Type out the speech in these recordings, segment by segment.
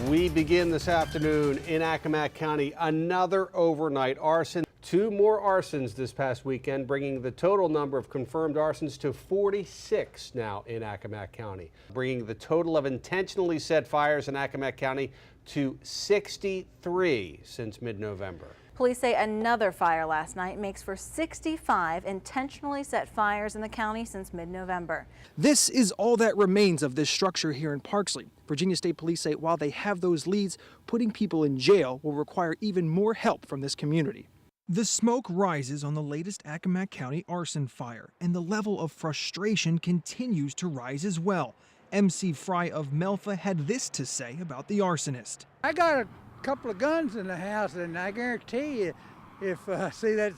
We begin this afternoon in Accomack County, another overnight arson. 2 more arsons this past weekend, bringing the total number of confirmed arsons to 46 now in Accomack County, bringing the total of intentionally set fires in Accomack County to 63 since mid-November. Police say another fire last night makes for 65 intentionally set fires in the county since mid-November. This is all that remains of this structure here in Parksley. Virginia State Police say while they have those leads, putting people in jail will require even more help from this community. The smoke rises on the latest Accomack County arson fire, and the level of frustration continues to rise as well. MC Fry of Melfa had this to say about the arsonist. I got a couple of guns in the house, and I guarantee you, if I see that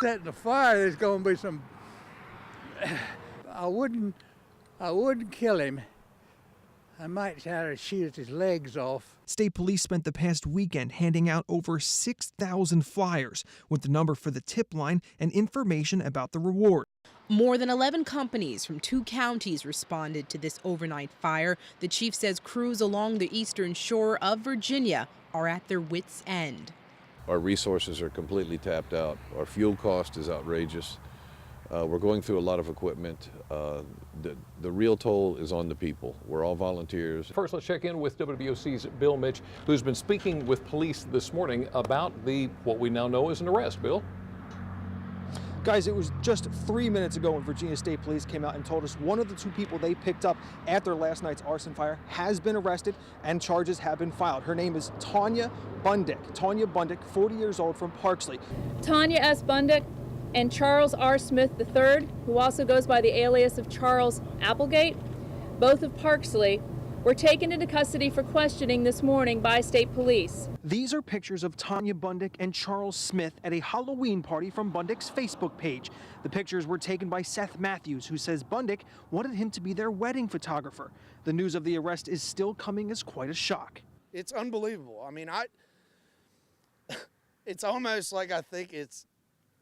setting the fire, there's going to be some. I wouldn't kill him. I might try to shoot his legs off. State Police spent the past weekend handing out over 6,000 flyers with the number for the tip line and information about the reward. More than 11 companies from 2 counties responded to this overnight fire. The chief says crews along the eastern shore of Virginia are at their wits' end. Our resources are completely tapped out. Our fuel cost is outrageous. We're going through a lot of equipment. The real toll is on the people. We're all volunteers. First, let's check in with WWOC's Bill Mitch, who's been speaking with police this morning about what we now know is an arrest. Bill? Guys, it was just 3 minutes ago when Virginia State Police came out and told us one of the 2 people they picked up after last night's arson fire has been arrested and charges have been filed. Her name is Tanya Bundick. Tanya Bundick, 40 years old, from Parksley. Tanya S. Bundick and Charles R. Smith III, who also goes by the alias of Charles Applegate, both of Parksley, were taken into custody for questioning this morning by state police. These are pictures of Tanya Bundick and Charles Smith at a Halloween party from Bundick's Facebook page. The pictures were taken by Seth Matthews, who says Bundick wanted him to be their wedding photographer. The news of the arrest is still coming as quite a shock. It's unbelievable. I mean, it's almost like I think it's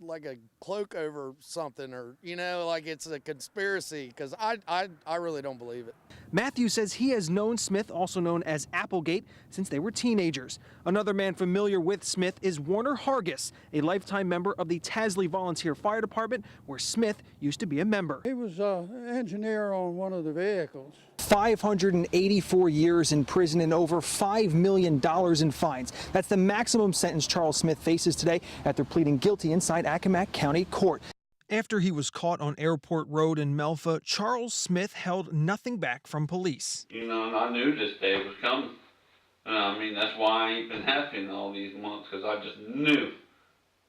like a cloak over something, or, you know, like it's a conspiracy, because I really don't believe it. Matthew says he has known Smith, also known as Applegate, since they were teenagers. Another man familiar with Smith is Warner Hargis, a lifetime member of the Tasley Volunteer Fire Department, where Smith used to be a member. He was an engineer on one of the vehicles. 584 years in prison and over $5 million in fines. That's the maximum sentence Charles Smith faces today after pleading guilty inside Accomack County Court. After he was caught on Airport Road in Melfa, Charles Smith held nothing back from police. You know, and I knew this day was coming. I mean, that's why I ain't been happy in all these months, because I just knew.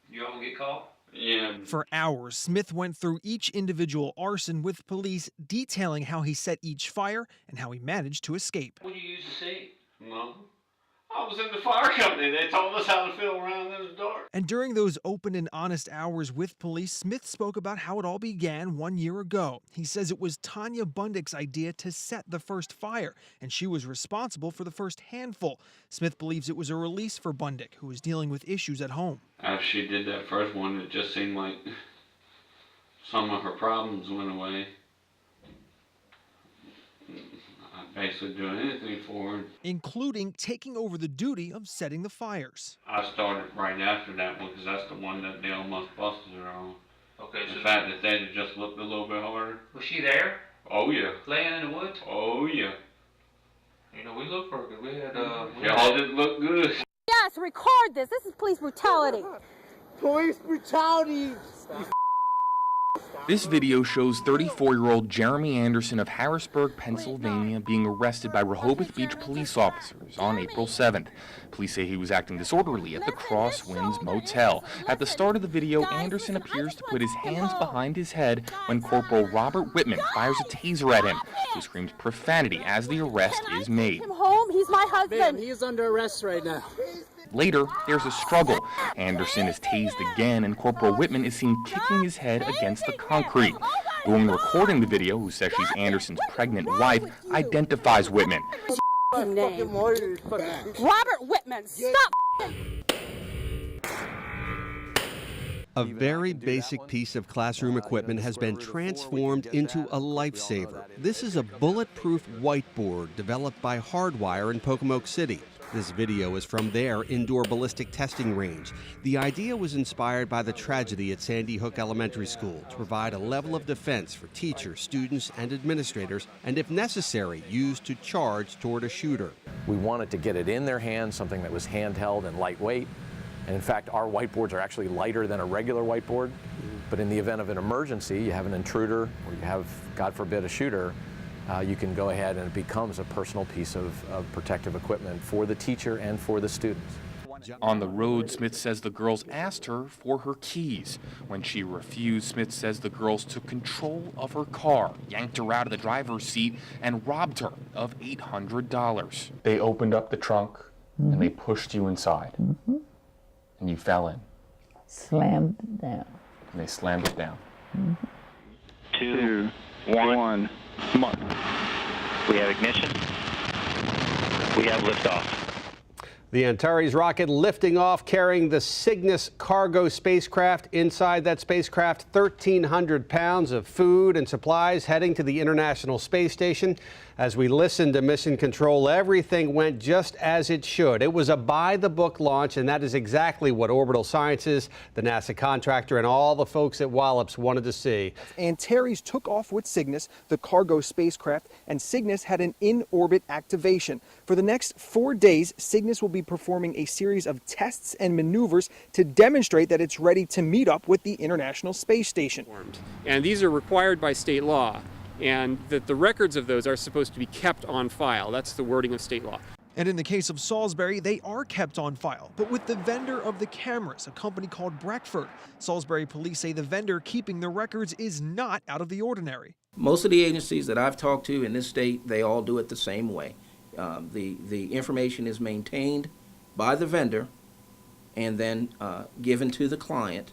You all get caught? Yeah. For hours, Smith went through each individual arson with police, detailing how he set each fire and how he managed to escape. What do you use to see? No. I was in the fire company. They told us how to feel around in the dark. And during those open and honest hours with police, Smith spoke about how it all began 1 year ago. He says it was Tanya Bundick's idea to set the first fire, and she was responsible for the first handful. Smith believes it was a release for Bundick, who was dealing with issues at home. After she did that first one, it just seemed like some of her problems went away. Basically doing anything for her. Including taking over the duty of setting the fires. I started right after that one because that's the one that they almost busted her on. Okay, the fact that they just looked a little bit harder. Was she there? Oh yeah. Laying in the woods? Oh yeah. You know, we looked for her. We had y'all didn't look good. Yes, record this. This is police brutality. Police brutality. This video shows 34-year-old Jeremy Anderson of Harrisburg, Pennsylvania, being arrested by Rehoboth Beach police officers on April 7th. Police say he was acting disorderly at the Crosswinds Motel. At the start of the video, Anderson appears to put his hands behind his head when Corporal Robert Whitman fires a taser at him, who screams profanity as the arrest is made. Him home. He's my husband. Ma'am, he is under arrest right now. Later, there's a struggle. Anderson is tased again, and Corporal Whitman is seen kicking his head against the concrete. The woman recording the video, who says she's Anderson's pregnant wife, identifies Whitman. Name. Robert Whitman, stop. A very basic piece of classroom equipment has been transformed into a lifesaver. This is a bulletproof whiteboard developed by Hardwire in Pocomoke City. This video is from their indoor ballistic testing range. The idea was inspired by the tragedy at Sandy Hook Elementary School to provide a level of defense for teachers, students, and administrators, and if necessary, used to charge toward a shooter. We wanted to get it in their hands, something that was handheld and lightweight. And in fact, our whiteboards are actually lighter than a regular whiteboard. But in the event of an emergency, you have an intruder, or you have, God forbid, a shooter, you can go ahead and it becomes a personal piece of protective equipment for the teacher and for the students. On the road, Smith says the girls asked her for her keys. When she refused, Smith says the girls took control of her car, yanked her out of the driver's seat, and robbed her of $800. They opened up the trunk and they pushed you inside. And you fell in. Slammed it down. And they slammed it down. 2, 1, mark. We have ignition. We have liftoff. The Antares rocket lifting off, carrying the Cygnus cargo spacecraft. Inside that spacecraft, 1,300 pounds of food and supplies heading to the International Space Station. As we listened to Mission Control, everything went just as it should. It was a by-the-book launch, and that is exactly what Orbital Sciences, the NASA contractor, and all the folks at Wallops wanted to see. Antares took off with Cygnus, the cargo spacecraft, and Cygnus had an in-orbit activation. For the next 4 days, Cygnus will be performing a series of tests and maneuvers to demonstrate that it's ready to meet up with the International Space Station. And these are required by state law, and that the records of those are supposed to be kept on file. That's the wording of state law. And in the case of Salisbury, they are kept on file, but with the vendor of the cameras, a company called Breckford. Salisbury police say the vendor keeping the records is not out of the ordinary. Most of the agencies that I've talked to in this state, they all do it the same way. The information is maintained by the vendor and then given to the client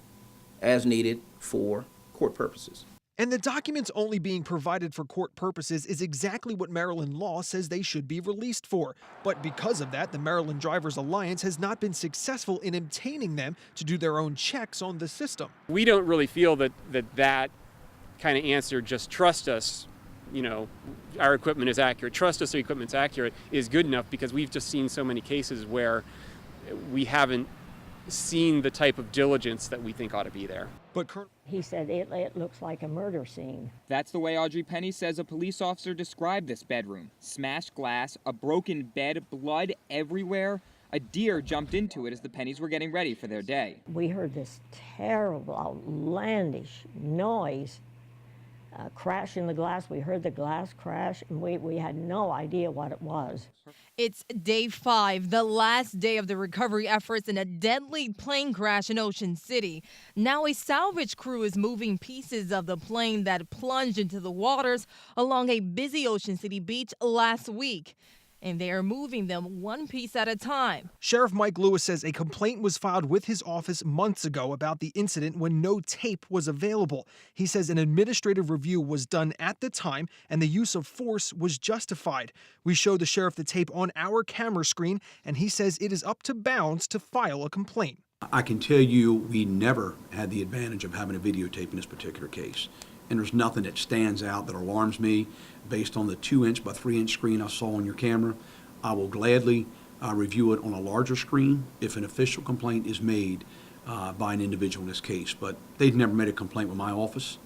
as needed for court purposes. And the documents only being provided for court purposes is exactly what Maryland law says they should be released for. But because of that, the Maryland Drivers Alliance has not been successful in obtaining them to do their own checks on the system. We don't really feel that kind of answer, just trust us, you know, our equipment is accurate, trust us, our equipment's accurate, is good enough, because we've just seen so many cases where we haven't seen the type of diligence that we think ought to be there. But he said it looks like a murder scene. That's the way Audrey Penny says a police officer described this bedroom. Smashed glass, a broken bed, blood everywhere. A deer jumped into it as the Pennies were getting ready for their day. We heard this terrible, outlandish noise crash in the glass. We heard the glass crash, and we had no idea what it was. It's day 5, the last day of the recovery efforts in a deadly plane crash in Ocean City. Now a salvage crew is moving pieces of the plane that plunged into the waters along a busy Ocean City beach last week. And they are moving them one piece at a time. Sheriff Mike Lewis says a complaint was filed with his office months ago about the incident when no tape was available. He says an administrative review was done at the time and the use of force was justified. We showed the sheriff the tape on our camera screen, and he says it is up to bounds to file a complaint. I can tell you we never had the advantage of having a videotape in this particular case. And there's nothing that stands out that alarms me based on the 2-inch by 3-inch screen I saw on your camera. I will gladly review it on a larger screen if an official complaint is made by an individual in this case. But they've never made a complaint with my office.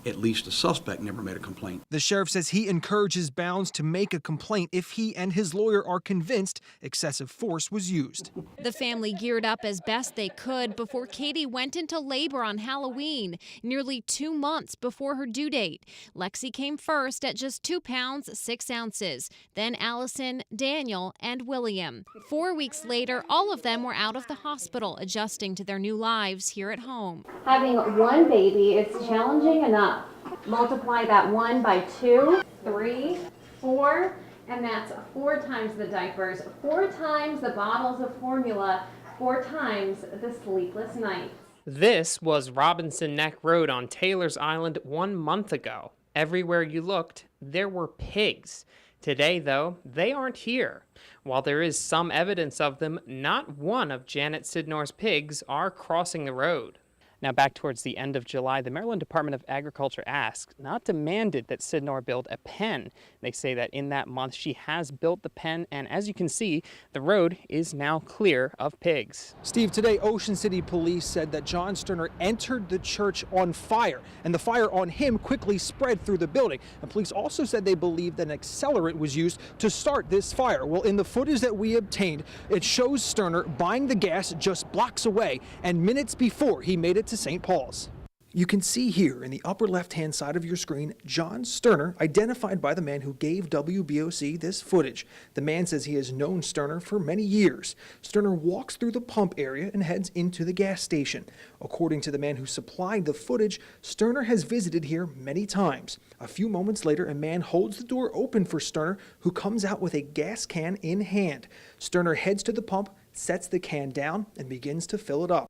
At least the suspect never made a complaint. The sheriff says he encourages Bounds to make a complaint if he and his lawyer are convinced excessive force was used. The family geared up as best they could before Katie went into labor on Halloween, nearly 2 months before her due date. Lexi came first at just 2 pounds, 6 ounces. Then Allison, Daniel, and William. 4 weeks later, all of them were out of the hospital, adjusting to their new lives here at home. Having one baby is challenging enough. Multiply that 1 by 2, 3, 4, and that's 4 times the diapers, 4 times the bottles of formula, 4 times the sleepless nights. This was Robinson Neck Road on Taylor's Island 1 month ago. Everywhere you looked, there were pigs. Today, though, they aren't here. While there is some evidence of them, not one of Janet Sidnor's pigs are crossing the road. Now, back towards the end of July, the Maryland Department of Agriculture asked, not demanded, that Sydnor build a pen. They say that in that month she has built the pen, and as you can see, the road is now clear of pigs. Steve, today Ocean City Police said that John Sterner entered the church on fire, and the fire on him quickly spread through the building. And police also said they believe that an accelerant was used to start this fire. Well, in the footage that we obtained, it shows Sterner buying the gas just blocks away, and minutes before he made it to St. Paul's. You can see here in the upper left-hand side of your screen, John Sterner, identified by the man who gave WBOC this footage. The man says he has known Sterner for many years. Sterner walks through the pump area and heads into the gas station. According to the man who supplied the footage, Sterner has visited here many times. A few moments later, a man holds the door open for Sterner, who comes out with a gas can in hand. Sterner heads to the pump, sets the can down, and begins to fill it up.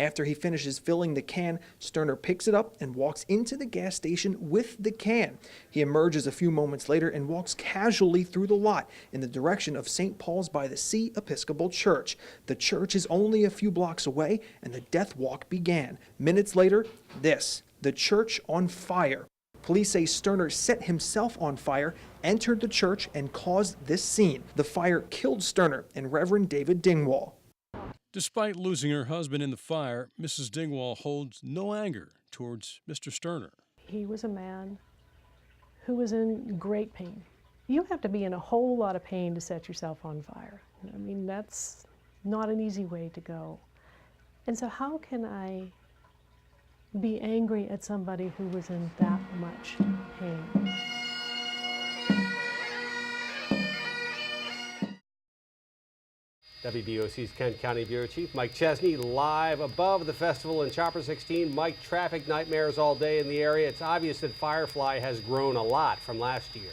After he finishes filling the can, Sterner picks it up and walks into the gas station with the can. He emerges a few moments later and walks casually through the lot in the direction of St. Paul's by the Sea Episcopal Church. The church is only a few blocks away, and the death walk began. Minutes later, the church on fire. Police say Sterner set himself on fire, entered the church, and caused this scene. The fire killed Sterner and Reverend David Dingwall. Despite losing her husband in the fire, Mrs. Dingwall holds no anger towards Mr. Sterner. He was a man who was in great pain. You have to be in a whole lot of pain to set yourself on fire. I mean, that's not an easy way to go. And so how can I be angry at somebody who was in that much pain? WBOC's Kent County Bureau Chief Mike Chesney live above the festival in Chopper 16. Mike, traffic nightmares all day in the area. It's obvious that Firefly has grown a lot from last year.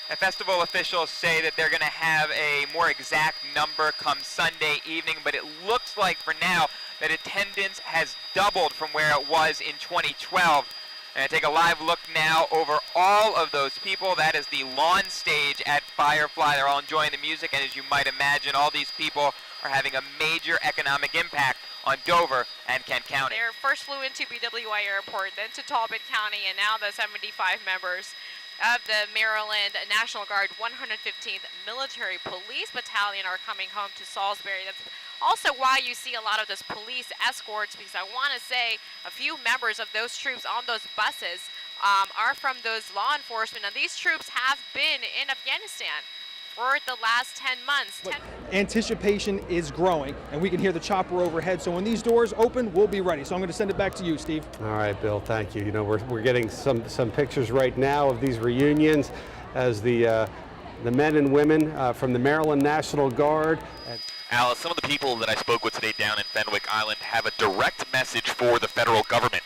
And festival officials say that they're going to have a more exact number come Sunday evening, but it looks like for now that attendance has doubled from where it was in 2012. And take a live look now over all of those people. That is the lawn stage at Firefly. They're all enjoying the music, and as you might imagine, all these people are having a major economic impact on Dover and Kent County. They first flew into BWI Airport, then to Talbot County, and now the 75 members of the Maryland National Guard 115th Military Police Battalion are coming home to Salisbury. That's also why you see a lot of those police escorts, because I want to say a few members of those troops on those buses are from those law enforcement. And these troops have been in Afghanistan for the last 10 months. Anticipation is growing, and we can hear the chopper overhead. So when these doors open, we'll be ready. So I'm going to send it back to you, Steve. All right, Bill, thank you. You know, we're getting some pictures right now of these reunions as the men and women from the Maryland National Guard. Alice, some of the people that I spoke with today down in Fenwick Island have a direct message for the federal government.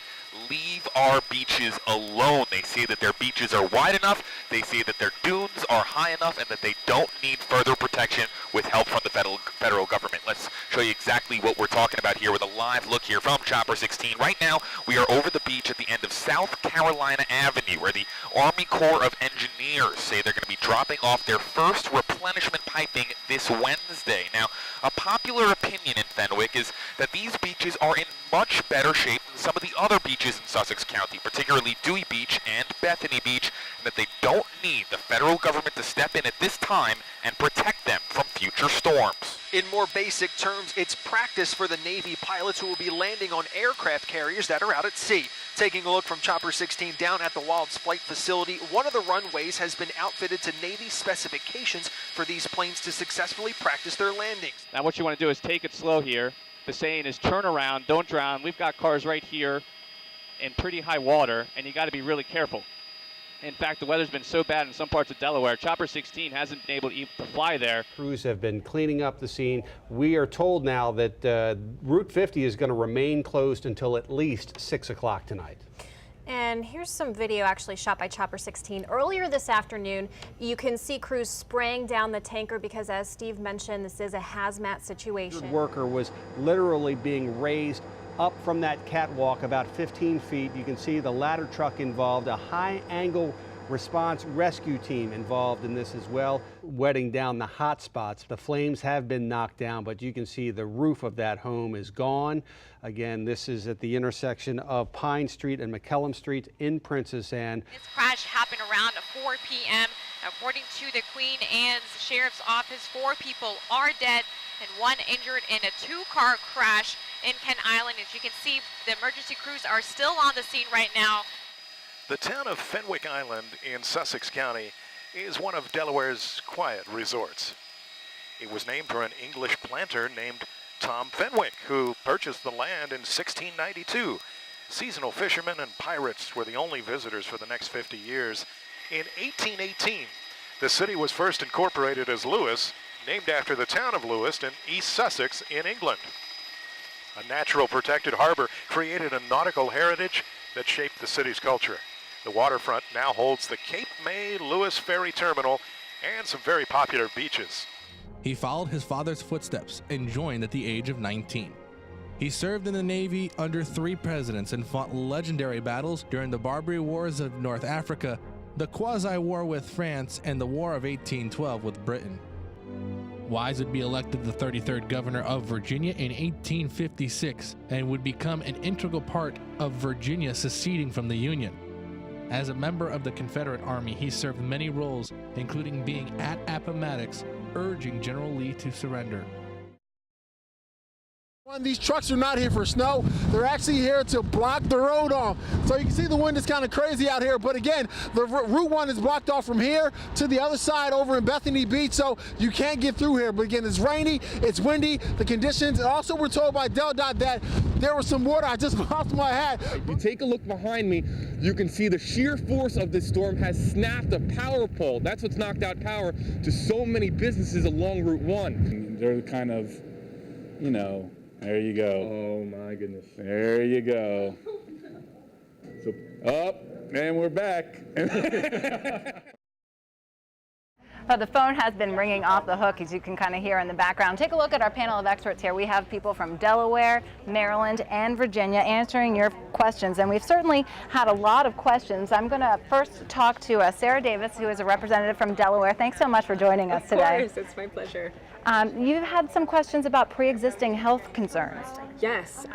Leave our beaches alone. They say that their beaches are wide enough, they say that their dunes are high enough, and that they don't need further protection with help from the federal government. Let's show you exactly what we're talking about here with a live look here from Chopper 16. Right now, we are over the beach at the end of South Carolina Avenue, where the Army Corps of Engineers say they're going to be dropping off their first replenishment piping this Wednesday. Now, a popular opinion in Fenwick is that these beaches are in much better shape than some of the other beaches in Sussex County, particularly Dewey Beach and Bethany Beach, and that they don't need the federal government to step in at this time and protect them from future storms. In more basic terms, it's practice for the Navy pilots who will be landing on aircraft carriers that are out at sea. Taking a look from Chopper 16 down at the Wilds Flight Facility, one of the runways has been outfitted to Navy specifications for these planes to successfully practice their landings. Now what you want to do is take it slow here. The saying is turn around, don't drown. We've got cars right here in pretty high water, and you got to be really careful. In fact, the weather's been so bad in some parts of Delaware, Chopper 16 hasn't been able to fly there. Crews have been cleaning up the scene. We are told now that Route 50 is going to remain closed until at least 6 o'clock tonight. And here's some video actually shot by Chopper 16. Earlier this afternoon, you can see crews spraying down the tanker because, as Steve mentioned, this is a hazmat situation. The worker was literally being raised up from that catwalk about 15 feet. You can see the ladder truck involved, a high angle response rescue team involved in this as well, wetting down the hot spots. The flames have been knocked down, but you can see the roof of that home is gone. Again, this is at the intersection of Pine Street and McCallum Street in Princess Anne. This crash happened around 4 p.m. According to the Queen Anne's Sheriff's Office, 4 people are dead and 1 injured in a 2-car crash in Kent Island. As you can see, the emergency crews are still on the scene right now. The town of Fenwick Island in Sussex County is one of Delaware's quiet resorts. It was named for an English planter named Tom Fenwick, who purchased the land in 1692. Seasonal fishermen and pirates were the only visitors for the next 50 years. In 1818, the city was first incorporated as Lewis, named after the town of Lewis in East Sussex in England. A natural protected harbor created a nautical heritage that shaped the city's culture. The waterfront now holds the Cape May Lewis Ferry Terminal and some very popular beaches. He followed his father's footsteps and joined at the age of 19. He served in the Navy under 3 presidents and fought legendary battles during the Barbary Wars of North Africa, the Quasi-War with France, and the War of 1812 with Britain. Wise would be elected the 33rd governor of Virginia in 1856 and would become an integral part of Virginia seceding from the Union. As a member of the Confederate Army, he served many roles, including being at Appomattox, urging General Lee to surrender. These trucks are not here for snow. They're actually here to block the road off. So you can see the wind is kind of crazy out here. But again, the Route 1 is blocked off from here to the other side over in Bethany Beach. So you can't get through here. But again, it's rainy, it's windy, the conditions. And also we're told by DelDOT that there was some water. I just lost my hat. If you take a look behind me, you can see the sheer force of this storm has snapped a power pole. That's what's knocked out power to so many businesses along Route 1. They're kind of, you know, there you go. Oh my goodness. There you go. So up, and we're back. The phone has been ringing off the hook, as you can kind of hear in the background. Take a look at our panel of experts here. We have people from Delaware, Maryland, and Virginia answering your questions, and we've certainly had a lot of questions. I'm going to first talk to Sarah Davis, who is a representative from Delaware. Thanks so much for joining us today. Of course, it's my pleasure. You've had some questions about pre-existing health concerns. Yes,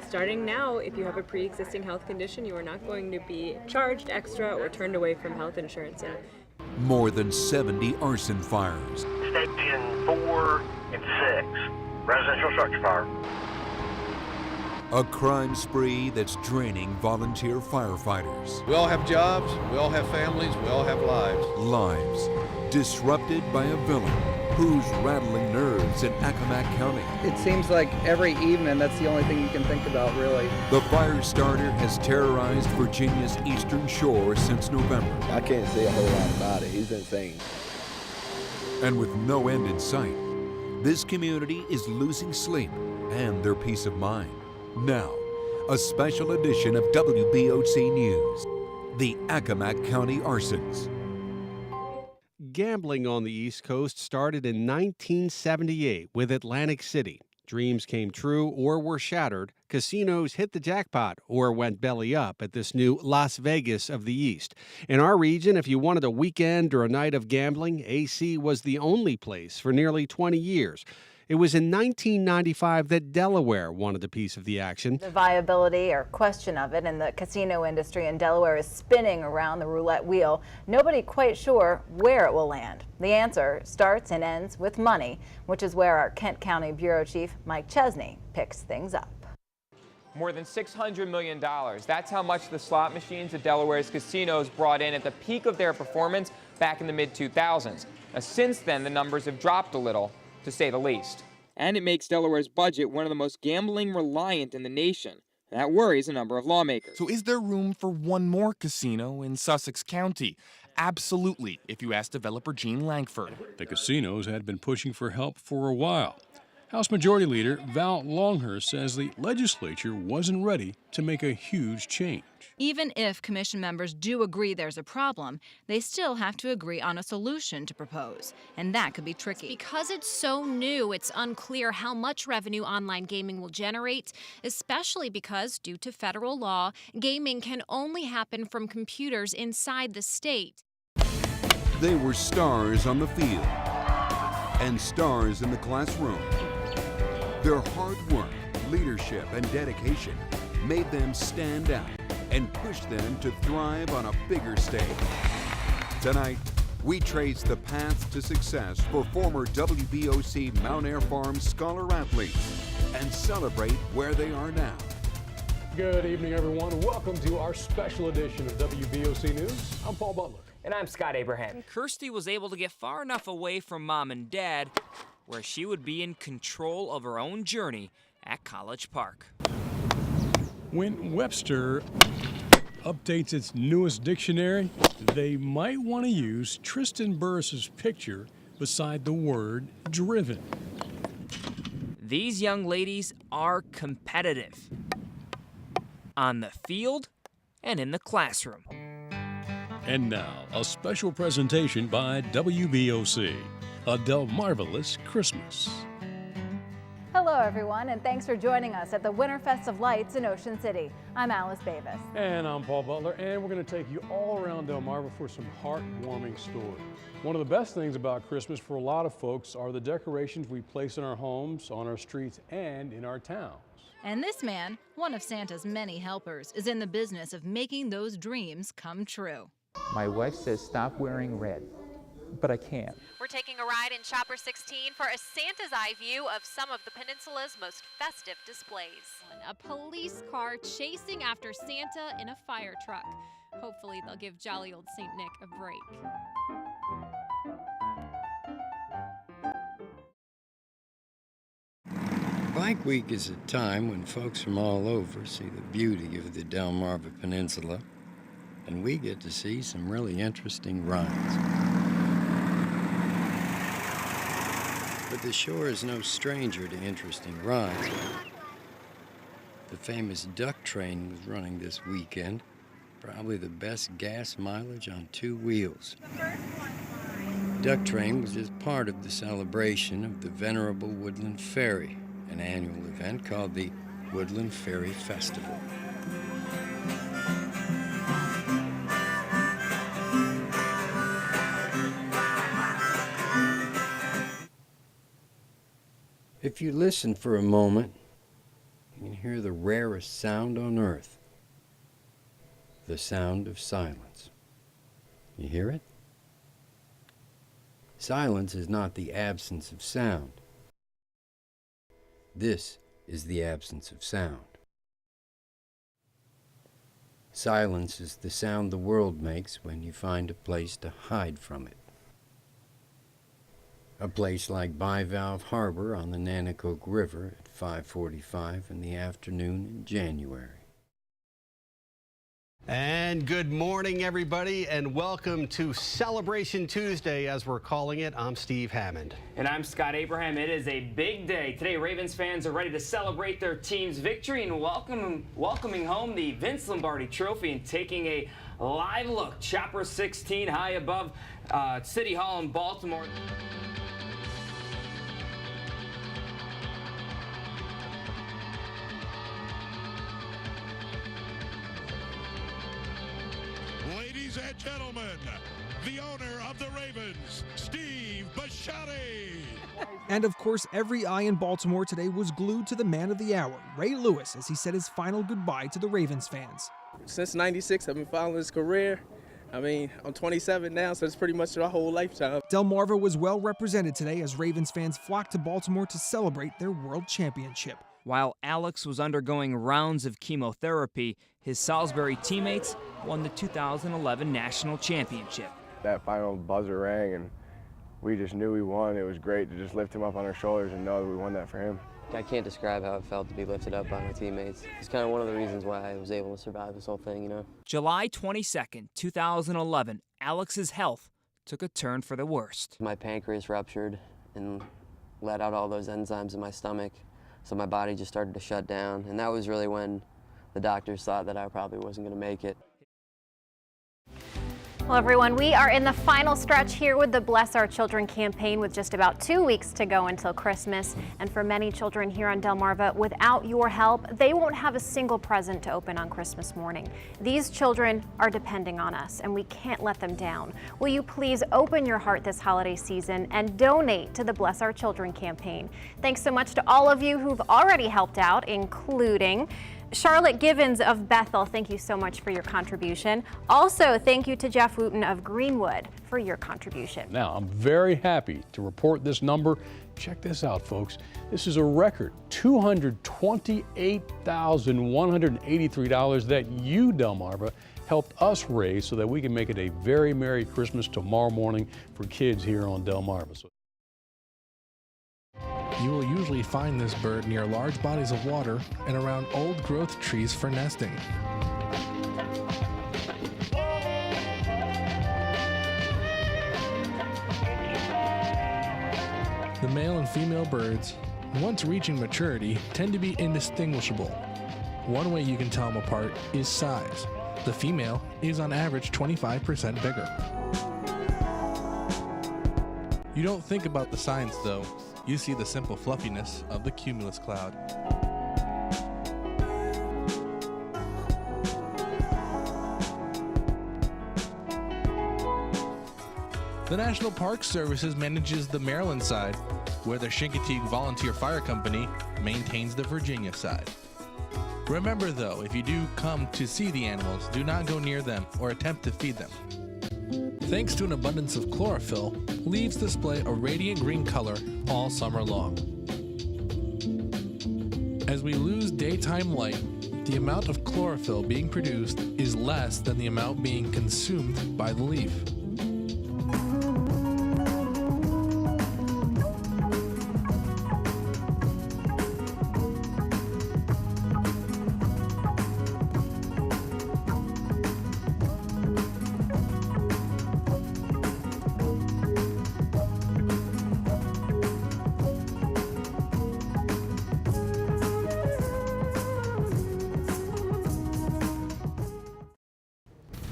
starting now, if you have a pre-existing health condition, you are not going to be charged extra or turned away from health insurance. More than 70 arson fires. Station 4 and 6, residential structure fire. A crime spree that's draining volunteer firefighters. We all have jobs, we all have families, we all have lives. Lives disrupted by a villain who's rattling nerves in Accomack County. It seems like every evening that's the only thing you can think about, really. The fire starter has terrorized Virginia's eastern shore since November. I can't say a whole lot about it. He's insane. And with no end in sight, this community is losing sleep and their peace of mind. Now, a special edition of WBOC News, the Accomack County arsons. Gambling on the East Coast started in 1978 with Atlantic City. Dreams came true or were shattered. Casinos hit the jackpot or went belly up at this new Las Vegas of the East. In our region, if you wanted a weekend or a night of gambling, AC was the only place for nearly 20 years. It was in 1995 that Delaware wanted a piece of the action. The viability or question of it in the casino industry in Delaware is spinning around the roulette wheel. Nobody quite sure where it will land. The answer starts and ends with money, which is where our Kent County Bureau Chief Mike Chesney picks things up. More than $600 million. That's how much the slot machines at Delaware's casinos brought in at the peak of their performance back in the mid-2000s. Now, since then, the numbers have dropped a little, to say the least. And it makes Delaware's budget one of the most gambling reliant in the nation. That worries a number of lawmakers. So is there room for one more casino in Sussex County? Absolutely, if you ask developer Gene Langford. The casinos had been pushing for help for a while. House Majority Leader Val Longhurst says the legislature wasn't ready to make a huge change. Even if commission members do agree there's a problem, they still have to agree on a solution to propose, and that could be tricky. Because it's so new, it's unclear how much revenue online gaming will generate, especially because, due to federal law, gaming can only happen from computers inside the state. They were stars on the field and stars in the classroom. Their hard work, leadership, and dedication made them stand out and pushed them to thrive on a bigger stage. Tonight, we trace the path to success for former WBOC Mount Air Farm Scholar athletes and celebrate where they are now. Good evening, everyone. Welcome to our special edition of WBOC News. I'm Paul Butler. And I'm Scott Abraham. Kirsty was able to get far enough away from mom and dad where she would be in control of her own journey at College Park. When Webster updates its newest dictionary, they might want to use Tristan Burris's picture beside the word driven. These young ladies are competitive on the field and in the classroom. And now, a special presentation by WBOC, a Delmarvelous Christmas. Hello, everyone, and thanks for joining us at the Winterfest of Lights in Ocean City. I'm Alice Davis. And I'm Paul Butler, and we're going to take you all around Delmarva for some heartwarming stories. One of the best things about Christmas for a lot of folks are the decorations we place in our homes, on our streets, and in our towns. And this man, one of Santa's many helpers, is in the business of making those dreams come true. My wife says stop wearing red, but I can't. We're taking a ride in Chopper 16 for a Santa's eye view of some of the peninsula's most festive displays. A police car chasing after Santa in a fire truck. Hopefully they'll give jolly old St. Nick a break. Bike Week is a time when folks from all over see the beauty of the Delmarva Peninsula, and we get to see some really interesting rides. But the shore is no stranger to interesting rides. The famous duck train was running this weekend, probably the best gas mileage on two wheels. Duck train was just part of the celebration of the venerable Woodland Ferry, an annual event called the Woodland Ferry Festival. If you listen for a moment, you can hear the rarest sound on earth, the sound of silence. You hear it? Silence is not the absence of sound. This is the absence of sound. Silence is the sound the world makes when you find a place to hide from it. A place like Bivalve Harbor on the Nanticoke River at 5:45 in the afternoon in January. And good morning, everybody, and welcome to Celebration Tuesday, as we're calling it. I'm Steve Hammond. And I'm Scott Abraham. It is a big day. Today, Ravens fans are ready to celebrate their team's victory and welcoming home the Vince Lombardi Trophy and taking a live look. Chopper 16 high above City Hall in Baltimore. Ladies and gentlemen, the owner of the Ravens, Steve Bisciotti. And of course, every eye in Baltimore today was glued to the man of the hour, Ray Lewis, as he said his final goodbye to the Ravens fans. Since '96, I've been following his career. I mean, I'm 27 now, so it's pretty much our whole lifetime. Delmarva was well represented today as Ravens fans flocked to Baltimore to celebrate their world championship. While Alex was undergoing rounds of chemotherapy, his Salisbury teammates won the 2011 National Championship. That final buzzer rang, and we just knew we won. It was great to just lift him up on our shoulders and know that we won that for him. I can't describe how it felt to be lifted up by my teammates. It's kind of one of the reasons why I was able to survive this whole thing, you know. July 22nd, 2011, Alex's health took a turn for the worst. My pancreas ruptured, and let out all those enzymes in my stomach, so my body just started to shut down, and that was really when the doctors thought that I probably wasn't going to make it. Well, everyone, we are in the final stretch here with the Bless Our Children campaign with just about 2 weeks to go until Christmas. And for many children here on Delmarva, without your help, they won't have a single present to open on Christmas morning. These children are depending on us, and we can't let them down. Will you please open your heart this holiday season and donate to the Bless Our Children campaign? Thanks so much to all of you who've already helped out, including Charlotte Givens of Bethel, thank you so much for your contribution. Also, thank you to Jeff Wooten of Greenwood for your contribution. Now, I'm very happy to report this number. Check this out, folks. This is a record $228,183 that you, Delmarva, helped us raise so that we can make it a very Merry Christmas tomorrow morning for kids here on Delmarva. You will usually find this bird near large bodies of water and around old growth trees for nesting. The male and female birds, once reaching maturity, tend to be indistinguishable. One way you can tell them apart is size. The female is on average 25% bigger. You don't think about the science though. You see the simple fluffiness of the cumulus cloud. The National Park Services manages the Maryland side, where the Chincoteague Volunteer Fire Company maintains the Virginia side. Remember though, if you do come to see the animals, do not go near them or attempt to feed them. Thanks to an abundance of chlorophyll, leaves display a radiant green color all summer long. As we lose daytime light, the amount of chlorophyll being produced is less than the amount being consumed by the leaf.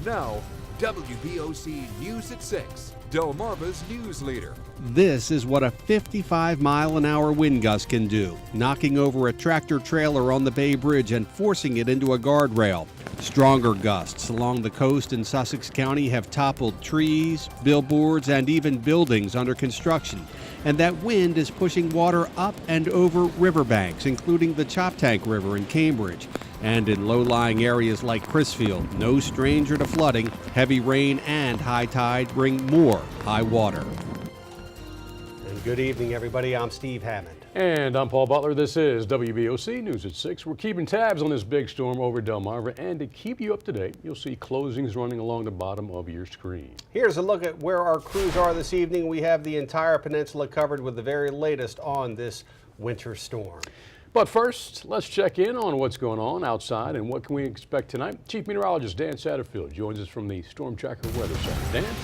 Now, WBOC News at 6, Delmarva's news leader. This is what a 55-mile-an-hour wind gust can do, knocking over a tractor trailer on the Bay Bridge and forcing it into a guardrail. Stronger gusts along the coast in Sussex County have toppled trees, billboards, and even buildings under construction. And that wind is pushing water up and over riverbanks, including the Choptank River in Cambridge. And in low-lying areas like Crisfield, no stranger to flooding, heavy rain and high tide bring more high water. And good evening, everybody. I'm Steve Hammond. And I'm Paul Butler. This is WBOC News at 6. We're keeping tabs on this big storm over Delmarva, and to keep you up to date, you'll see closings running along the bottom of your screen. Here's a look at where our crews are this evening. We have the entire peninsula covered with the very latest on this winter storm. But first, let's check in on what's going on outside and what can we expect tonight. Chief Meteorologist Dan Satterfield joins us from the Storm Tracker Weather Center. Dan?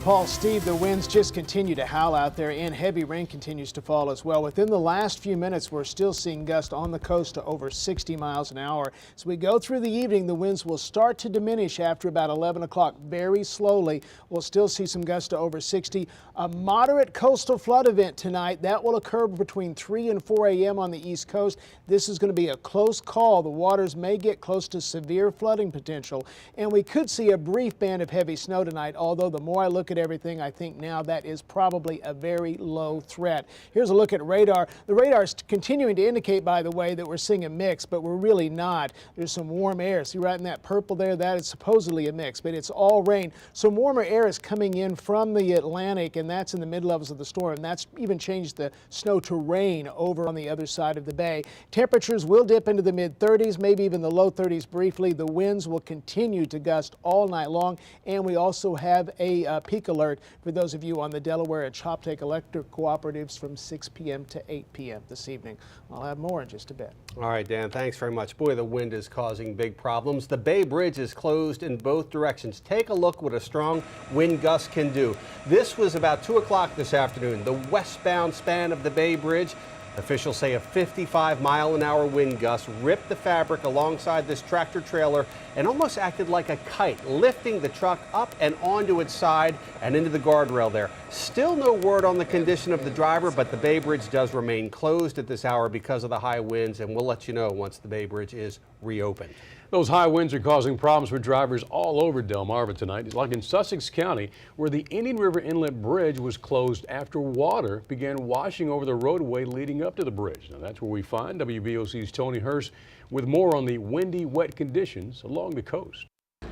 Paul, Steve, the winds just continue to howl out there and heavy rain continues to fall as well. Within the last few minutes, we're still seeing gusts on the coast to over 60 miles an hour. As we go through the evening, the winds will start to diminish after about 11 o'clock very slowly. We'll still see some gusts to over 60. A moderate coastal flood event tonight that will occur between 3 and 4 a.m. on the East Coast. This is going to be a close call. The waters may get close to severe flooding potential, and we could see a brief band of heavy snow tonight, although the more I look at everything, I think now that is probably a very low threat. Here's a look at radar. The radar is continuing to indicate, by the way, that we're seeing a mix, but we're really not. There's some warm air. See right in that purple there? That is supposedly a mix, but it's all rain. Some warmer air is coming in from the Atlantic, and that's in the mid-levels of the storm. And that's even changed the snow to rain over on the other side of the bay. Temperatures will dip into the mid-30s, maybe even the low 30s briefly. The winds will continue to gust all night long, and we also have a peak alert for those of you on the Delaware and Choptank Electric Cooperatives from 6 p.m. to 8 p.m. this evening. I'll have more in just a bit. All right, Dan, thanks very much. Boy, the wind is causing big problems. The Bay Bridge is closed in both directions. Take a look what a strong wind gust can do. This was about 2 o'clock this afternoon. The westbound span of the Bay Bridge. Officials say a 55-mile-an-hour wind gust ripped the fabric alongside this tractor trailer and almost acted like a kite, lifting the truck up and onto its side and into the guardrail there. Still no word on the condition of the driver, but the Bay Bridge does remain closed at this hour because of the high winds, and we'll let you know once the Bay Bridge is reopened. Those high winds are causing problems for drivers all over Delmarva tonight, like in Sussex County, where the Indian River Inlet Bridge was closed after water began washing over the roadway leading up to the bridge. Now that's where we find WBOC's Tony Hurst with more on the windy, wet conditions along the coast.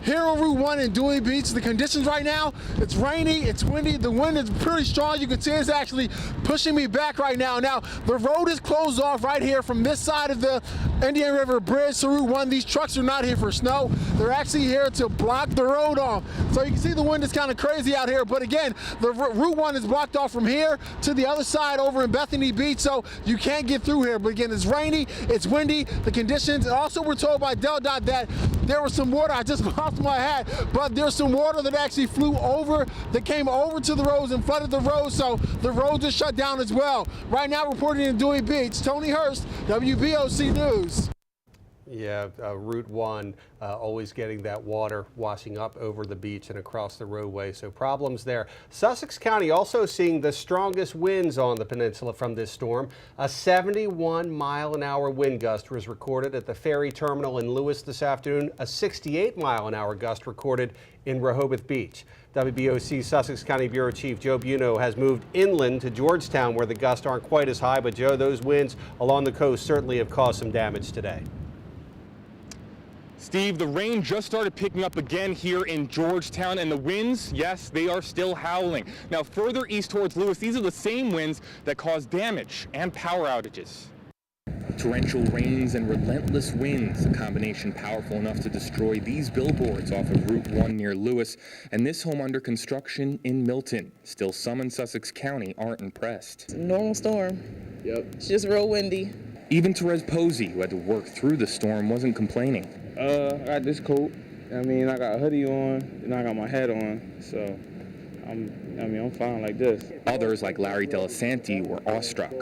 Here on Route 1 in Dewey Beach, the conditions right now, it's rainy, it's windy, the wind is pretty strong. You can see it's actually pushing me back right now. Now, the road is closed off right here from this side of the Indian River Bridge to Route 1. These trucks are not here for snow. They're actually here to block the road off. So you can see the wind is kind of crazy out here. But again, the Route 1 is blocked off from here to the other side over in Bethany Beach, so you can't get through here. But again, it's rainy, it's windy, the conditions. And also, we're told by DelDOT that there was some water. I just lost my hat, but there's some water that actually flew over, that came over to the roads and flooded the roads, so the roads are shut down as well. Right now, reporting in Dewey Beach, Tony Hurst, WBOC News. Yeah, Route 1 always getting that water washing up over the beach and across the roadway, so problems there. Sussex County also seeing the strongest winds on the peninsula from this storm. A 71-mile-an-hour wind gust was recorded at the ferry terminal in Lewis this afternoon. A 68-mile-an-hour gust recorded in Rehoboth Beach. WBOC Sussex County Bureau Chief Joe Buno has moved inland to Georgetown, where the gusts aren't quite as high, but Joe, those winds along the coast certainly have caused some damage today. Steve, the rain just started picking up again here in Georgetown, and the winds, yes, they are still howling. Now, further east towards Lewis, these are the same winds that caused damage and power outages. Torrential rains and relentless winds, a combination powerful enough to destroy these billboards off of Route 1 near Lewis, and this home under construction in Milton. Still, some in Sussex County aren't impressed. It's a normal storm. Yep. It's just real windy. Even Therese Posey, who had to work through the storm, wasn't complaining. I got this coat. I got a hoodie on, and I got my hat on, so I'm fine like this. Others, like Larry Delasanti, were awestruck.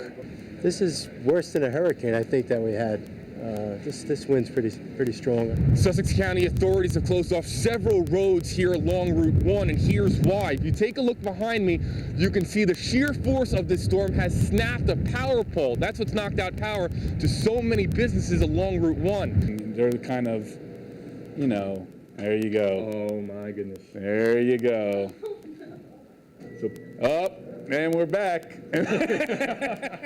This is worse than a hurricane, I think, that we had. This wind's pretty strong. Sussex County authorities have closed off several roads here along Route 1, and here's why. If you take a look behind me, you can see the sheer force of this storm has snapped a power pole. That's what's knocked out power to so many businesses along Route 1. They're kind of, there you go. Oh my goodness. There you go. So, up. And we're back.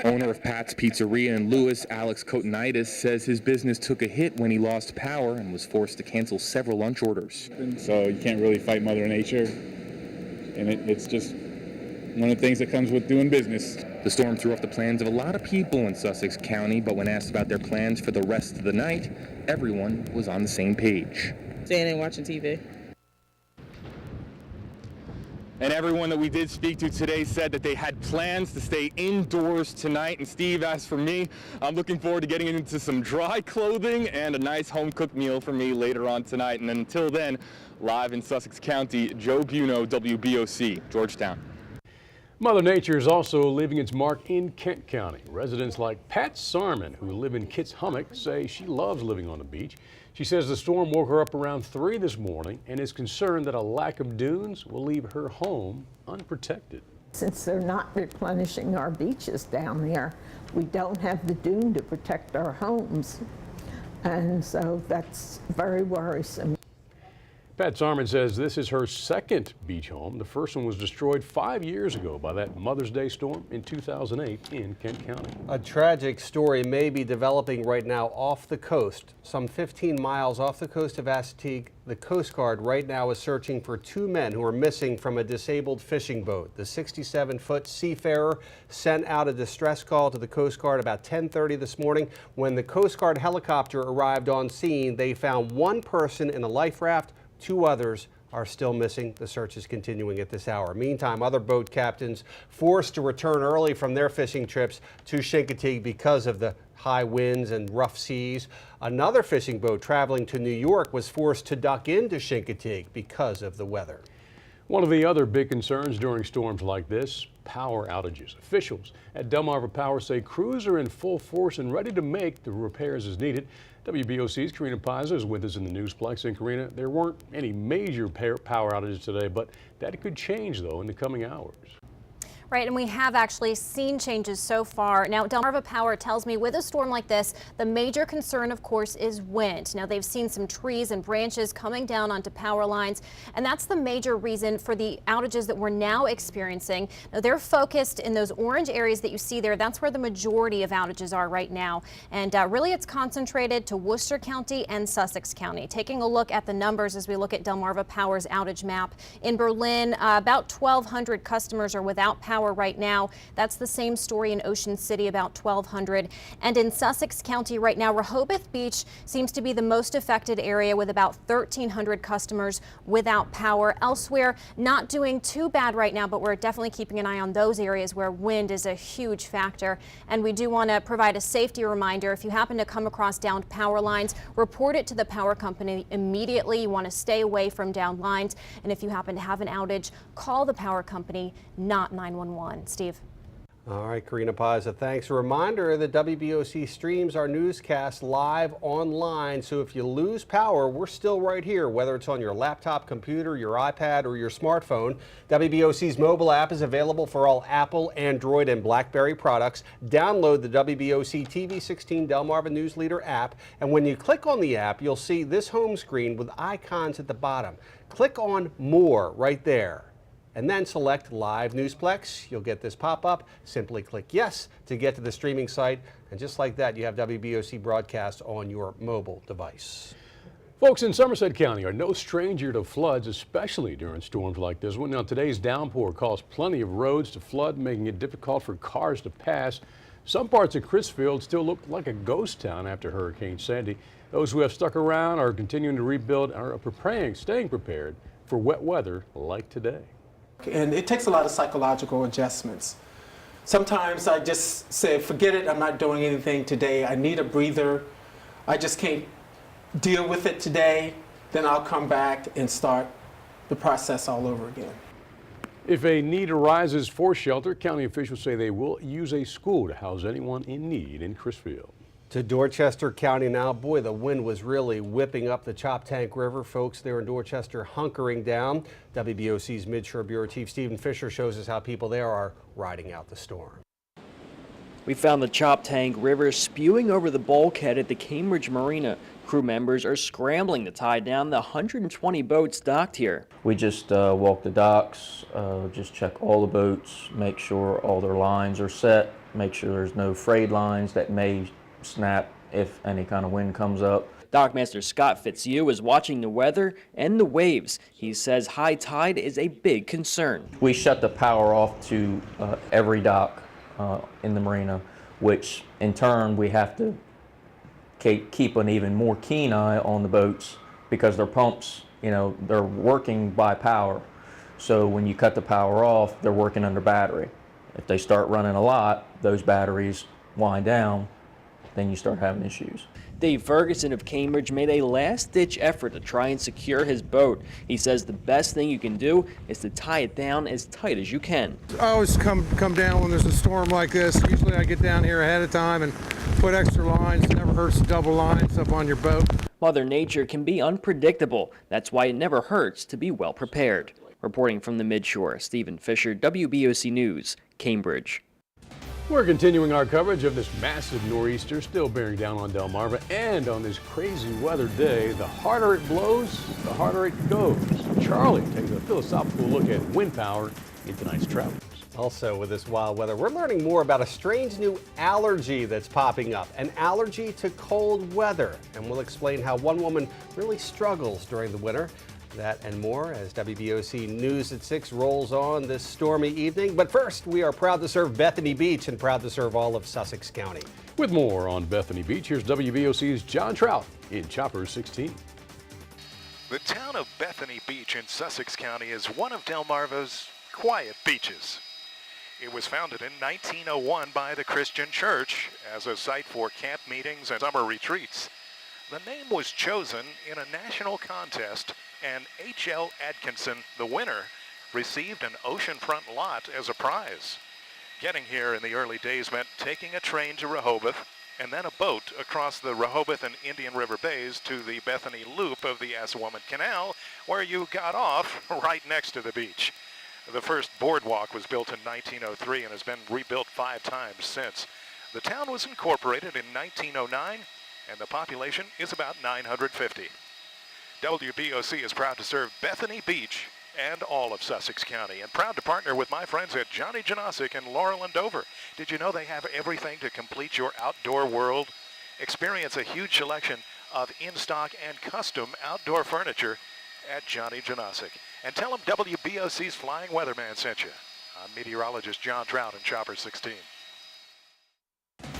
Owner of Pat's Pizzeria in Lewis, Alex Kotonitis, says his business took a hit when he lost power and was forced to cancel several lunch orders. So you can't really fight Mother Nature, and it's just one of the things that comes with doing business. The storm threw off the plans of a lot of people in Sussex County, but when asked about their plans for the rest of the night, everyone was on the same page. Staying and watching TV. And everyone that we did speak to today said that they had plans to stay indoors tonight. And Steve, as for me, I'm looking forward to getting into some dry clothing and a nice home-cooked meal for me later on tonight. And until then, live in Sussex County, Joe Buno, WBOC, Georgetown. Mother Nature is also leaving its mark in Kent County. Residents like Pat Sarman, who live in Kitts Hummock, say she loves living on the beach. She says the storm woke her up around 3 this morning and is concerned that a lack of dunes will leave her home unprotected. Since they're not replenishing our beaches down there, we don't have the dune to protect our homes. And so that's very worrisome. Pat Sarman says this is her second beach home. The first one was destroyed 5 years ago by that Mother's Day storm in 2008 in Kent County. A tragic story may be developing right now off the coast. Some 15 miles off the coast of Assateague, the Coast Guard right now is searching for 2 men who are missing from a disabled fishing boat. The 67-foot seafarer sent out a distress call to the Coast Guard about 10:30 this morning. When the Coast Guard helicopter arrived on scene, they found 1 person in a life raft, 2 others are still missing. The search is continuing at this hour. Meantime, other boat captains forced to return early from their fishing trips to Chincoteague because of the high winds and rough seas. Another fishing boat traveling to New York was forced to dock into Chincoteague because of the weather. One of the other big concerns during storms like this, power outages. Officials at Delmarva Power say crews are in full force and ready to make the repairs as needed. WBOC's Karina Paiza is with us in the Newsplex. And Karina, there weren't any major power outages today, but that could change though in the coming hours. Right, and we have actually seen changes so far. Now, Delmarva Power tells me with a storm like this, the major concern, of course, is wind. Now, they've seen some trees and branches coming down onto power lines, and that's the major reason for the outages that we're now experiencing. Now, they're focused in those orange areas that you see there. That's where the majority of outages are right now. And really, it's concentrated to Worcester County and Sussex County. Taking a look at the numbers as we look at Delmarva Power's outage map. In Berlin, about 1,200 customers are without power right now. That's the same story in Ocean City, about 1,200. And in Sussex County right now, Rehoboth Beach seems to be the most affected area with about 1,300 customers without power. Elsewhere, not doing too bad right now, but we're definitely keeping an eye on those areas where wind is a huge factor. And we do want to provide a safety reminder. If you happen to come across downed power lines, report it to the power company immediately. You want to stay away from downed lines. And if you happen to have an outage, call the power company, not 911. Steve. All right, Karina Paiza, thanks. A reminder that WBOC streams our newscast live online, so if you lose power, we're still right here, whether it's on your laptop, computer, your iPad, or your smartphone. WBOC's mobile app is available for all Apple, Android, and BlackBerry products. Download the WBOC TV 16 Delmarva News Leader app, and when you click on the app, you'll see this home screen with icons at the bottom. Click on More right there, and then select Live Newsplex. You'll get this pop-up. Simply click Yes to get to the streaming site. And just like that, you have WBOC broadcast on your mobile device. Folks in Somerset County are no stranger to floods, especially during storms like this one. Now, today's downpour caused plenty of roads to flood, making it difficult for cars to pass. Some parts of Crisfield still look like a ghost town after Hurricane Sandy. Those who have stuck around are continuing to rebuild, are staying prepared for wet weather like today. And it takes a lot of psychological adjustments. Sometimes I just say, forget it, I'm not doing anything today. I need a breather. I just can't deal with it today. Then I'll come back and start the process all over again. If a need arises for shelter, county officials say they will use a school to house anyone in need in Crisfield. To Dorchester County now. Boy, the wind was really whipping up the Choptank River. Folks there in Dorchester hunkering down. WBOC's Midshore Bureau Chief Stephen Fisher shows us how people there are riding out the storm. We found the Choptank River spewing over the bulkhead at the Cambridge Marina. Crew members are scrambling to tie down the 120 boats docked here. We just walk the docks, just check all the boats, make sure all their lines are set, make sure there's no frayed lines that may snap if any kind of wind comes up. Dockmaster Scott Fitzhugh is watching the weather and the waves. He says high tide is a big concern. We shut the power off to every dock in the marina, which in turn we have to keep an even more keen eye on the boats because their pumps, they're working by power. So when you cut the power off, they're working under battery. If they start running a lot, those batteries wind down, then you start having issues. Dave Ferguson of Cambridge made a last-ditch effort to try and secure his boat. He says the best thing you can do is to tie it down as tight as you can. I always come down when there's a storm like this. Usually I get down here ahead of time and put extra lines. It never hurts to double lines up on your boat. Mother Nature can be unpredictable. That's why it never hurts to be well prepared. Reporting from the Midshore, Stephen Fisher, WBOC News, Cambridge. We're continuing our coverage of this massive nor'easter still bearing down on Delmarva, and on this crazy weather day, the harder it blows, the harder it goes. Charlie takes a philosophical look at wind power in tonight's Travelers. Also with this wild weather, we're learning more about a strange new allergy that's popping up, an allergy to cold weather. And we'll explain how one woman really struggles during the winter. That and more as WBOC News at 6 rolls on this stormy evening. But first, we are proud to serve Bethany Beach and proud to serve all of Sussex County. With more on Bethany Beach, here's WBOC's John Trout in Chopper 16. The town of Bethany Beach in Sussex County is one of Delmarva's quiet beaches. It was founded in 1901 by the Christian Church as a site for camp meetings and summer retreats. The name was chosen in a national contest, and H.L. Atkinson, the winner, received an oceanfront lot as a prize. Getting here in the early days meant taking a train to Rehoboth and then a boat across the Rehoboth and Indian River Bays to the Bethany Loop of the Assawamet Canal, where you got off right next to the beach. The first boardwalk was built in 1903 and has been rebuilt 5 times since. The town was incorporated in 1909, and the population is about 950. WBOC is proud to serve Bethany Beach and all of Sussex County, and proud to partner with my friends at Johnny Janosic in Laurel and Dover. Did you know they have everything to complete your outdoor world? Experience a huge selection of in-stock and custom outdoor furniture at Johnny Janosic. And tell them WBOC's Flying Weatherman sent you. I'm meteorologist John Trout in Chopper 16.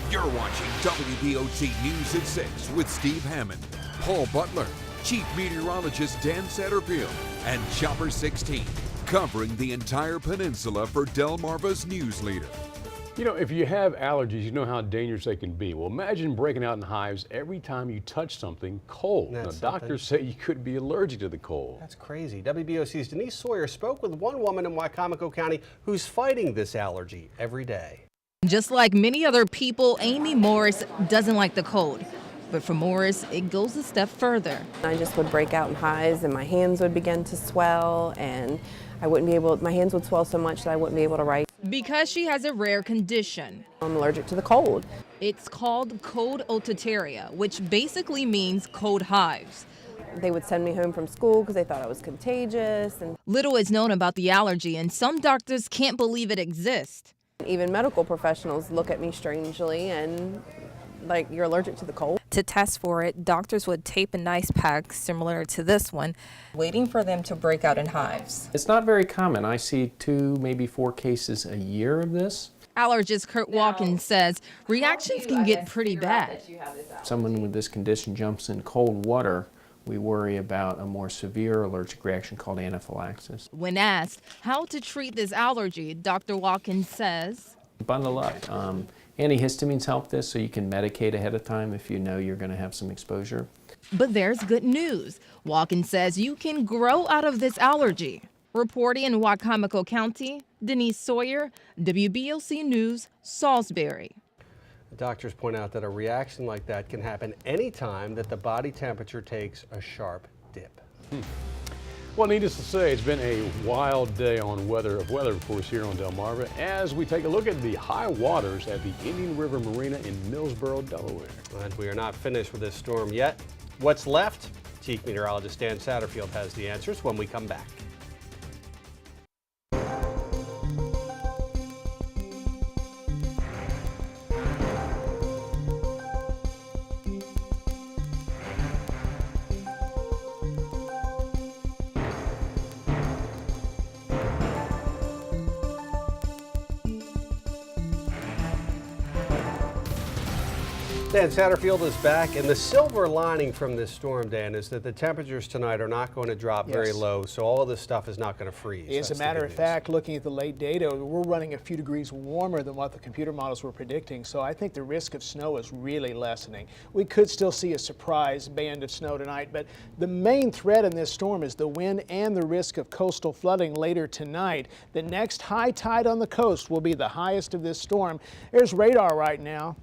You're watching WBOC News at 6 with Steve Hammond, Paul Butler, Chief Meteorologist Dan Satterfield, and Chopper 16, covering the entire peninsula for Delmarva's news leader. You know, if you have allergies, you know how dangerous they can be. Well, imagine breaking out in hives every time you touch something cold. Now, doctors say you could be allergic to the cold. That's crazy. WBOC's Denise Sawyer spoke with one woman in Wicomico County who's fighting this allergy every day. Just like many other people, Amy Morris doesn't like the cold. But for Morris, it goes a step further. I just would break out in hives and my hands would begin to swell, and I wouldn't be able, my hands would swell so much that I wouldn't be able to write. Because she has a rare condition. I'm allergic to the cold. It's called cold ototeria, which basically means cold hives. They would send me home from school because they thought I was contagious. And little is known about the allergy, and some doctors can't believe it exists. Even medical professionals look at me strangely and like, you're allergic to the cold. To test for it, doctors would tape an ice pack similar to this one, waiting for them to break out in hives. It's not very common. I see 2, maybe 4 cases a year of this. Allergist Kurt Watkins says reactions can get pretty bad. Someone with this condition jumps in cold water, we worry about a more severe allergic reaction called anaphylaxis. When asked how to treat this allergy, Dr. Watkins says, bundle up. Antihistamines help this, so you can medicate ahead of time if you know you're going to have some exposure. But there's good news. Watkins says you can grow out of this allergy. Reporting in Wicomico County, Denise Sawyer, WBOC News, Salisbury. The doctors point out that a reaction like that can happen anytime that the body temperature takes a sharp dip. Well, needless to say, it's been a wild day on weather, of course, here on Delmarva, as we take a look at the high waters at the Indian River Marina in Millsboro, Delaware. And we are not finished with this storm yet. What's left? Chief Meteorologist Dan Satterfield has the answers when we come back. Dan Satterfield is back, and the silver lining from this storm, Dan, is that the temperatures tonight are not going to drop very low, so all of this stuff is not going to freeze. As a matter of fact, looking at the late data, we're running a few degrees warmer than what the computer models were predicting, so I think the risk of snow is really lessening. We could still see a surprise band of snow tonight, but the main threat in this storm is the wind and the risk of coastal flooding later tonight. The next high tide on the coast will be the highest of this storm. There's radar right now.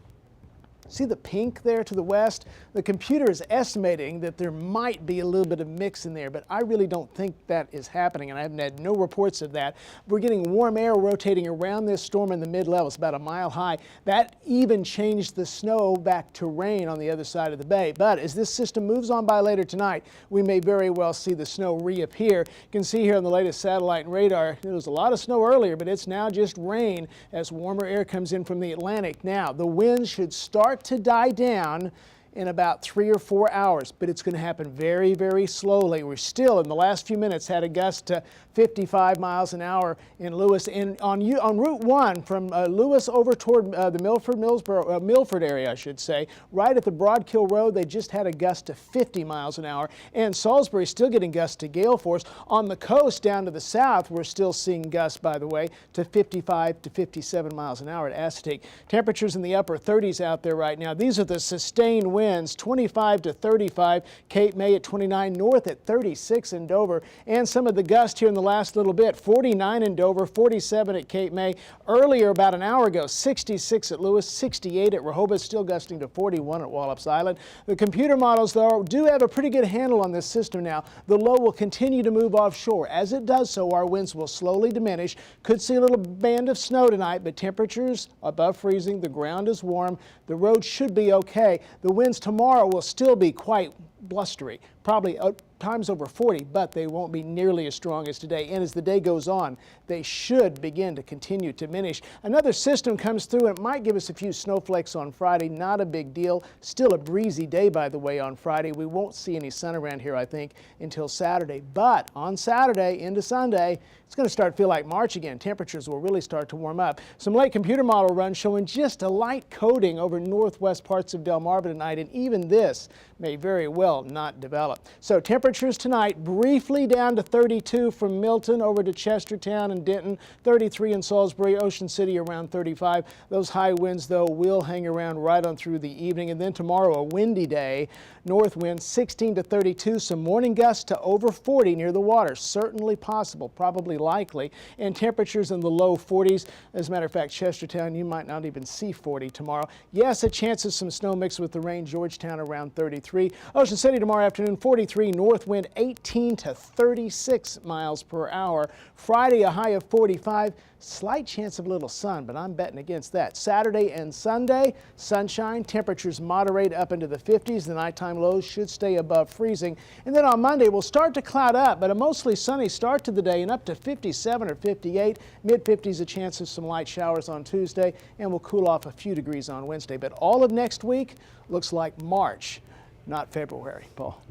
See the pink there to the west? The computer is estimating that there might be a little bit of mix in there, but I really don't think that is happening, and I haven't had no reports of that. We're getting warm air rotating around this storm in the mid-levels, about a mile high. That even changed the snow back to rain on the other side of the bay. But as this system moves on by later tonight, we may very well see the snow reappear. You can see here on the latest satellite and radar, there was a lot of snow earlier, but it's now just rain as warmer air comes in from the Atlantic. Now, the winds should start to die down in about 3 or 4 hours, but it's going to happen very, very slowly. We're still, in the last few minutes, had a gust to 55 miles an hour in Lewis. And on Route 1 from Lewis over toward the Milford area, I should say, right at the Broadkill Road, they just had a gust to 50 miles an hour. And Salisbury still getting gusts to gale force. On the coast down to the south, we're still seeing gusts, by the way, to 55 to 57 miles an hour at Assateague. Temperatures in the upper 30s out there right now. These are the sustained winds, 25 to 35, Cape May at 29, north at 36 in Dover. And some of the gusts here in the last little bit, 49 in Dover, 47 at Cape May. Earlier, about an hour ago, 66 at Lewis, 68 at Rehoboth, still gusting to 41 at Wallops Island. The computer models, though, do have a pretty good handle on this system now. The low will continue to move offshore. As it does so, our winds will slowly diminish. Could see a little band of snow tonight, but temperatures above freezing. The ground is warm. The road should be okay. The winds tomorrow will still be quite blustery, probably times over 40, but they won't be nearly as strong as today. And as the day goes on, they should begin to continue to diminish. Another system comes through and it might give us a few snowflakes on Friday. Not a big deal. Still a breezy day, by the way, on Friday. We won't see any sun around here, I think, until Saturday. But on Saturday into Sunday, it's going to start to feel like March again. Temperatures will really start to warm up. Some late computer model runs showing just a light coating over northwest parts of Delmarva tonight, and even this may very well not develop. So temperatures tonight briefly down to 32 from Milton over to Chestertown and Denton, 33 in Salisbury, Ocean City around 35. Those high winds, though, will hang around right on through the evening. And then tomorrow, a windy day. North wind 16 to 32, some morning gusts to over 40 near the water. Certainly possible, probably likely. And temperatures in the low 40s. As a matter of fact, Chestertown, you might not even see 40 tomorrow. Yes, a chance of some snow mixed with the rain. Georgetown around 33. Ocean City tomorrow afternoon 43, north wind 18 to 36 miles per hour. Friday a high of 45. Slight chance of a little sun, but I'm betting against that. Saturday and Sunday, sunshine, temperatures moderate up into the 50s. The nighttime lows should stay above freezing. And then on Monday, we'll start to cloud up, but a mostly sunny start to the day and up to 57 or 58. Mid-50s, a chance of some light showers on Tuesday, and we'll cool off a few degrees on Wednesday. But all of next week looks like March, not February. Paul.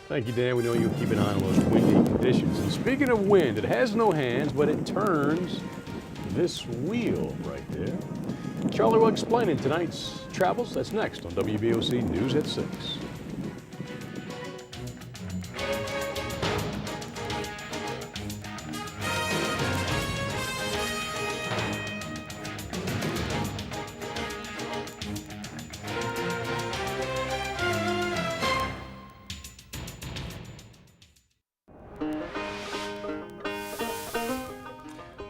Thank you, Dan. We know you'll keep an eye on those windy conditions. And speaking of wind, it has no hands, but it turns this wheel right there. Charlie will explain in tonight's travels. That's next on WBOC News at 6.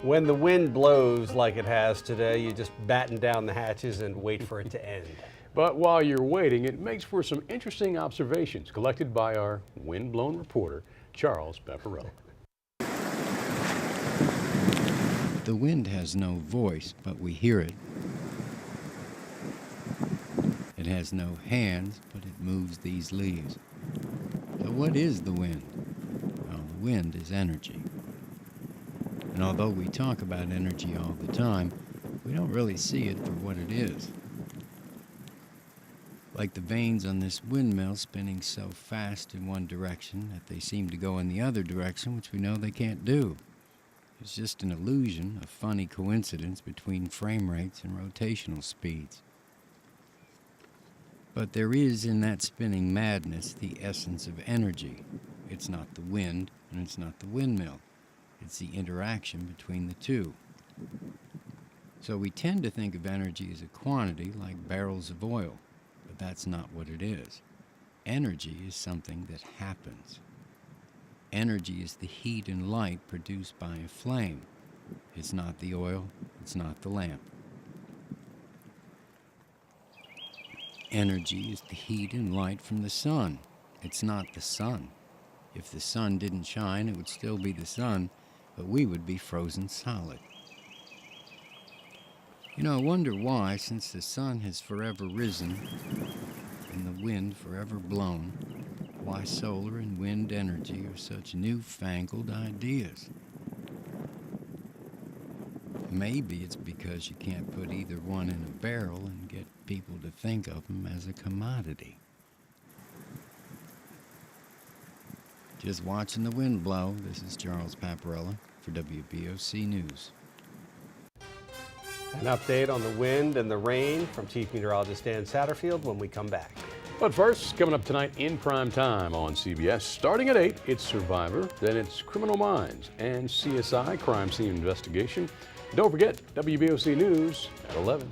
When the wind blows like it has today, you just batten down the hatches and wait for it to end. But while you're waiting, it makes for some interesting observations collected by our wind-blown reporter, Charles Pepperell. The wind has no voice, but we hear it. It has no hands, but it moves these leaves. So what is the wind? Well, the wind is energy. And although we talk about energy all the time, we don't really see it for what it is. Like the vanes on this windmill spinning so fast in one direction that they seem to go in the other direction, which we know they can't do. It's just an illusion, a funny coincidence between frame rates and rotational speeds. But there is in that spinning madness the essence of energy. It's not the wind, and it's not the windmill. It's the interaction between the two. So we tend to think of energy as a quantity like barrels of oil, but that's not what it is. Energy is something that happens. Energy is the heat and light produced by a flame. It's not the oil, it's not the lamp. Energy is the heat and light from the sun. It's not the sun. If the sun didn't shine, it would still be the sun, but we would be frozen solid. You know, I wonder why, since the sun has forever risen and the wind forever blown, why solar and wind energy are such newfangled ideas. Maybe it's because you can't put either one in a barrel and get people to think of them as a commodity. Just watching the wind blow. This is Charles Paparella for WBOC News. An update on the wind and the rain from Chief Meteorologist Dan Satterfield when we come back. But first, coming up tonight in prime time on CBS, starting at 8, it's Survivor, then it's Criminal Minds and CSI Crime Scene Investigation. Don't forget, WBOC News at 11.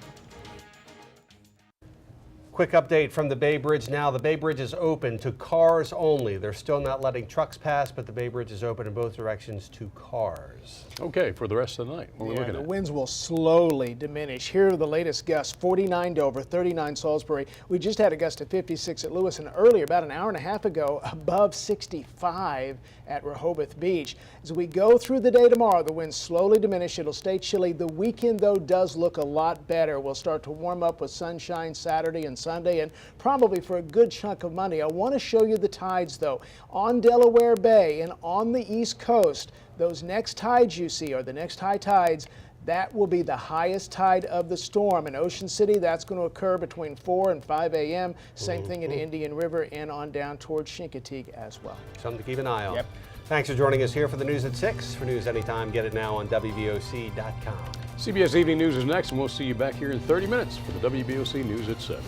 Quick update from the Bay Bridge now. The Bay Bridge is open to cars only. They're still not letting trucks pass, but the Bay Bridge is open in both directions to cars. Okay, for the rest of the night, what are we looking the at? winds will slowly diminish. Here are the latest gusts: 49 Dover, 39 Salisbury. We just had a gust of 56 at Lewis, and earlier, about an hour and a half ago, above 65 at Rehoboth Beach. As we go through the day tomorrow, the winds slowly diminish. It'll stay chilly. The weekend, though, does look a lot better. We'll start to warm up with sunshine Saturday and Sunday, and probably for a good chunk of Monday. I want to show you the tides, though. On Delaware Bay and on the East Coast, those next tides you see are the next high tides. That will be the highest tide of the storm. In Ocean City, that's going to occur between 4 and 5 a.m. Same thing at Indian River and on down towards Chincoteague as well. Something to keep an eye on. Yep. Thanks for joining us here for the news at 6. For news anytime, get it now on WBOC.com. CBS Evening News is next, and we'll see you back here in 30 minutes for the WBOC News at 7.